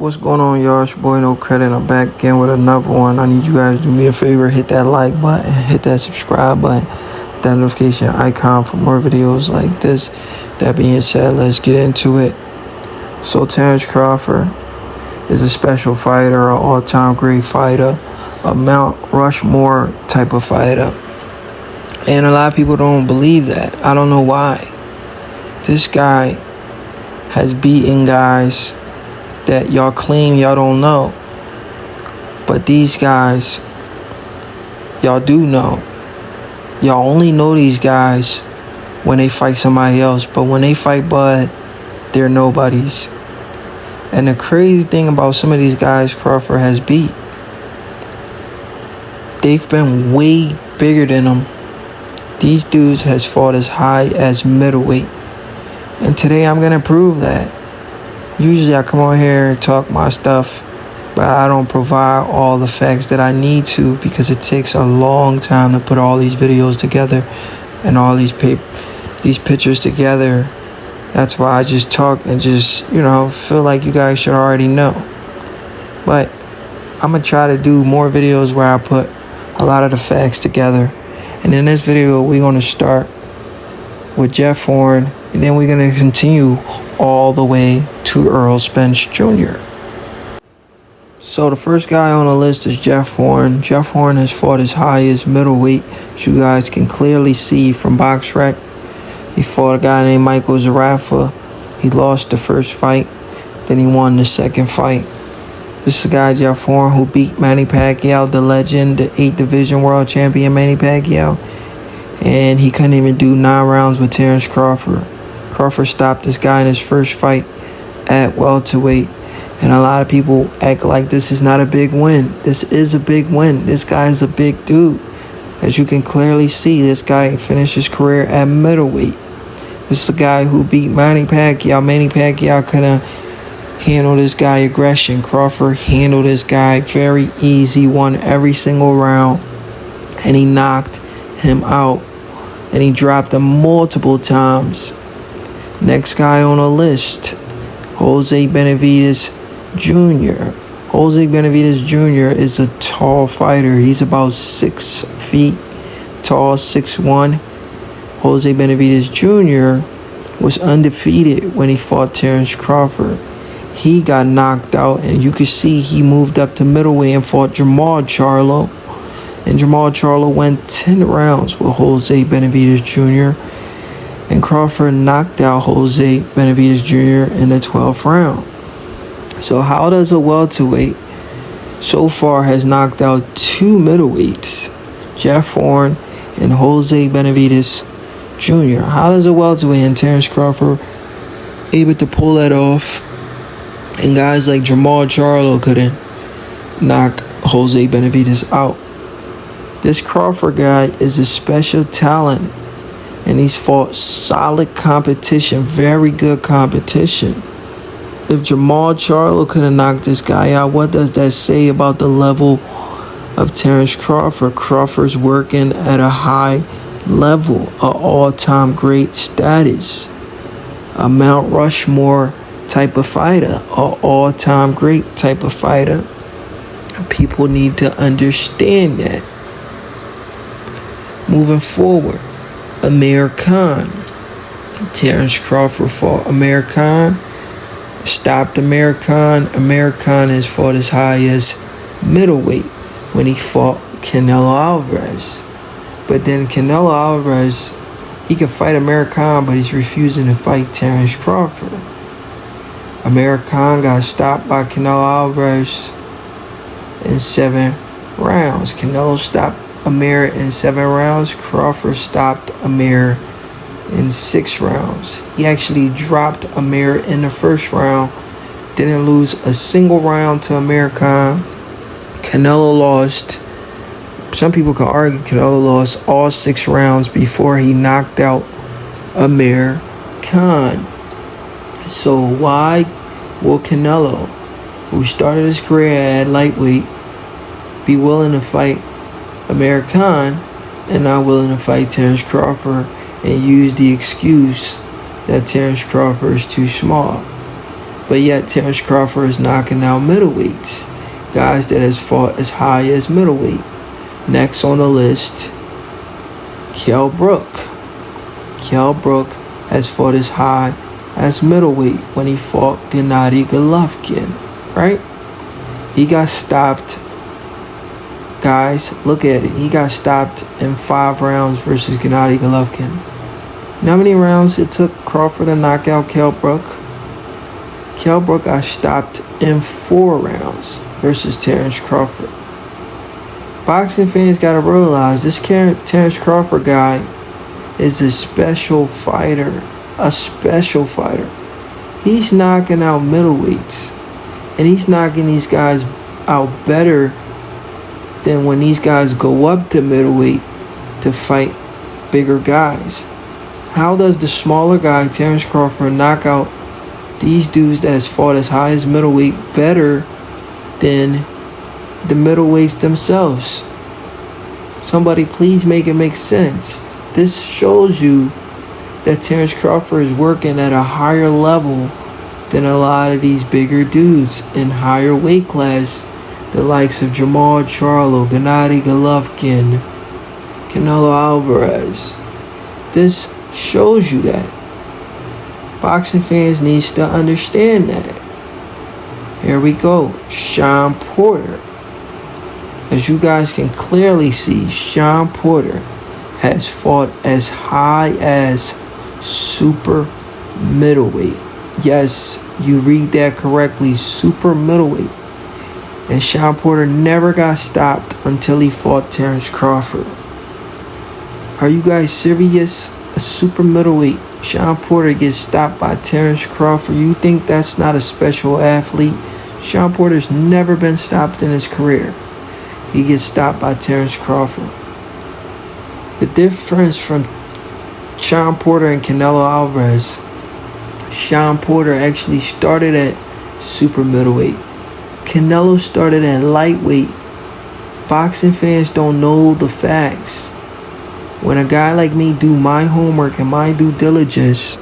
What's going on, y'all? It's your boy No Credit. I'm back again with another one. I need you guys to do me a favor. Hit that like button. Hit that subscribe button. Hit that notification icon for more videos like this. That being said, let's get into it. So Terence Crawford is a special fighter, an all-time great fighter, a Mount Rushmore type of fighter. And a lot of people don't believe that. I don't know why. This guy has beaten guys that y'all claim y'all don't know. But these guys, y'all do know. Y'all only know these guys when they fight somebody else. But when they fight Bud, they're nobodies. And the crazy thing about some of these guys Crawford has beat, they've been way bigger than him. These dudes has fought as high as middleweight. And today I'm going to prove that. Usually I come on here and talk my stuff, but I don't provide all the facts that I need to because it takes a long time to put all these videos together and all these pictures together. That's why I just talk and just, feel like you guys should already know. But I'm going to try to do more videos where I put a lot of the facts together. And in this video, we're going to start with Jeff Horn, and then we're going to continue all the way to Errol Spence Jr. So the first guy on the list is Jeff Horn. Jeff Horn has fought as high as middleweight, as you guys can clearly see from BoxRec. He fought a guy named Michael Zarafa. He lost the first fight, then he won the second fight. This is a guy, Jeff Horn, who beat Manny Pacquiao, the legend, the 8th Division World Champion Manny Pacquiao. And he couldn't even do 9 rounds with Terence Crawford. Crawford stopped this guy in his first fight at welterweight. And a lot of people act like this is not a big win. This is a big win. This guy is a big dude. As you can clearly see, this guy finished his career at middleweight. This is a guy who beat Manny Pacquiao. Manny Pacquiao couldn't handle this guy aggression. Crawford handled this guy very easy, won every single round, and he knocked him out. And he dropped him multiple times. Next guy on the list, Jose Benavidez Jr. Jose Benavidez Jr. is a tall fighter. He's about 6 feet tall, 6'1". Jose Benavidez Jr. was undefeated when he fought Terence Crawford. He got knocked out, and you can see he moved up to middleweight and fought Jermall Charlo. And Jermall Charlo went 10 rounds with Jose Benavidez Jr. And Crawford knocked out Jose Benavidez Jr. in the 12th round. So how does a welterweight so far has knocked out 2 middleweights, Jeff Horn and Jose Benavidez Jr.? How does a welterweight and Terence Crawford able to pull that off? And guys like Jermall Charlo couldn't knock Jose Benavidez out. This Crawford guy is a special talent, and he's fought solid competition, very good competition. If Jermall Charlo could have knocked this guy out, what does that say about the level of Terence Crawford? Crawford's working at a high level, an all-time great status, a Mount Rushmore type of fighter, an all-time great type of fighter. People need to understand that. Moving forward, Amir Khan. Terence Crawford fought Amir Khan, stopped Amir Khan. Amir Khan has fought as high as middleweight when he fought Canelo Alvarez. But then Canelo Alvarez, he can fight Amir Khan, but he's refusing to fight Terence Crawford. Amir Khan got stopped by Canelo Alvarez in 7 rounds. Canelo stopped Amir in 7 rounds. Crawford stopped Amir in 6 rounds. He actually dropped Amir in the first round. Didn't lose a single round to Amir Khan. Canelo lost. Some people can argue Canelo lost all 6 rounds before he knocked out Amir Khan. So why will Canelo, who started his career at lightweight, be willing to fight Amir Khan and not willing to fight Terence Crawford and use the excuse that Terence Crawford is too small? But yet Terence Crawford is knocking out middleweights, guys that has fought as high as middleweight. Next on the list, Kell Brook. Kell Brook has fought as high as middleweight when he fought Gennady Golovkin, right? He got stopped. Guys, look at it. He got stopped in 5 rounds versus Gennady Golovkin. You know how many rounds it took Crawford to knock out Kell Brook? Kell Brook got stopped in 4 rounds versus Terence Crawford. Boxing fans got to realize this Terence Crawford guy is a special fighter. A special fighter. He's knocking out middleweights. And he's knocking these guys out better than when these guys go up to middleweight to fight bigger guys. How does the smaller guy, Terence Crawford, knock out these dudes that has fought as high as middleweight better than the middleweights themselves? Somebody please make it make sense. This shows you that Terence Crawford is working at a higher level than a lot of these bigger dudes in higher weight class, the likes of Jamal Charlo, Gennady Golovkin, Canelo Alvarez. This shows you that. Boxing fans needs to understand that. Here we go. Shawn Porter. As you guys can clearly see, Shawn Porter has fought as high as super middleweight. Yes, you read that correctly, super middleweight. And Shawn Porter never got stopped until he fought Terence Crawford. Are you guys serious? A super middleweight, Shawn Porter gets stopped by Terence Crawford. You think that's not a special athlete? Shawn Porter's never been stopped in his career. He gets stopped by Terence Crawford. The difference from Shawn Porter and Canelo Alvarez, Shawn Porter actually started at super middleweight. Canelo started at lightweight. Boxing fans don't know the facts. When a guy like me do my homework and my due diligence,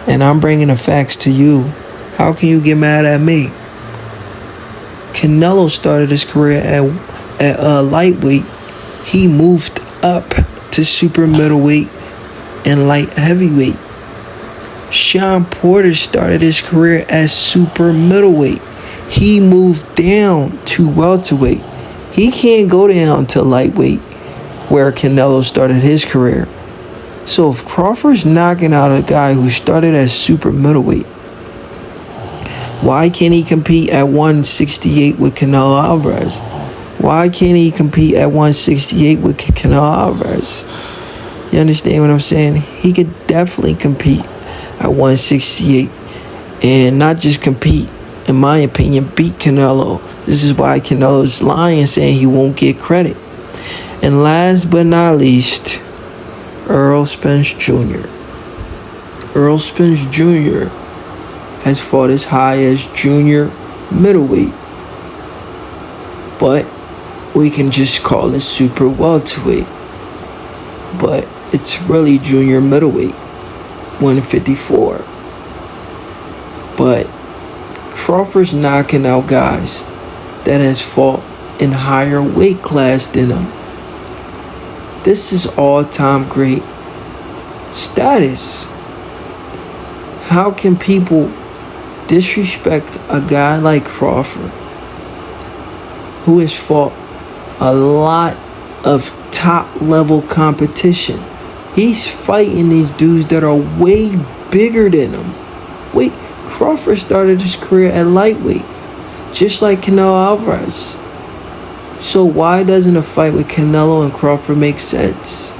and I'm bringing the facts to you, how can you get mad at me? Canelo started his career at lightweight. He moved up to super middleweight and light heavyweight. Shawn Porter started his career as super middleweight. He moved down to welterweight. He can't go down to lightweight where Canelo started his career. So if Crawford's knocking out a guy who started as super middleweight, why can't he compete at 168 with Canelo Alvarez? Why can't he compete at 168 with Canelo Alvarez? You understand what I'm saying? He could definitely compete at 168. And not just compete, in my opinion, beat Canelo. This is why Canelo's lying, saying he won't get credit. And last but not least, Errol Spence Jr. Errol Spence Jr. has fought as high as junior middleweight. But we can just call it super welterweight. But it's really junior middleweight, 154. But Crawford's knocking out guys that has fought in higher weight class than him. This is all-time great status. How can people disrespect a guy like Crawford, who has fought a lot of top-level competition? He's fighting these dudes that are way bigger than him. Wait, Crawford started his career at lightweight, just like Canelo Alvarez. So why doesn't a fight with Canelo and Crawford make sense?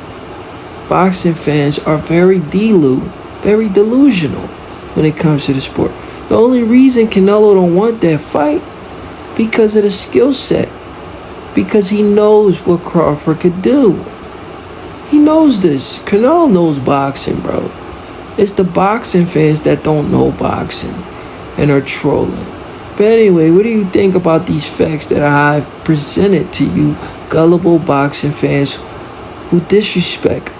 Boxing fans are very delusional when it comes to the sport. The only reason Canelo don't want that fight, because of the skill set. Because he knows what Crawford could do. He knows this. Canelo knows boxing, bro. It's the boxing fans that don't know boxing and are trolling. But anyway, what do you think about these facts that I've presented to you, gullible boxing fans who disrespect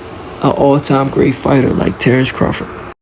an all-time great fighter like Terence Crawford?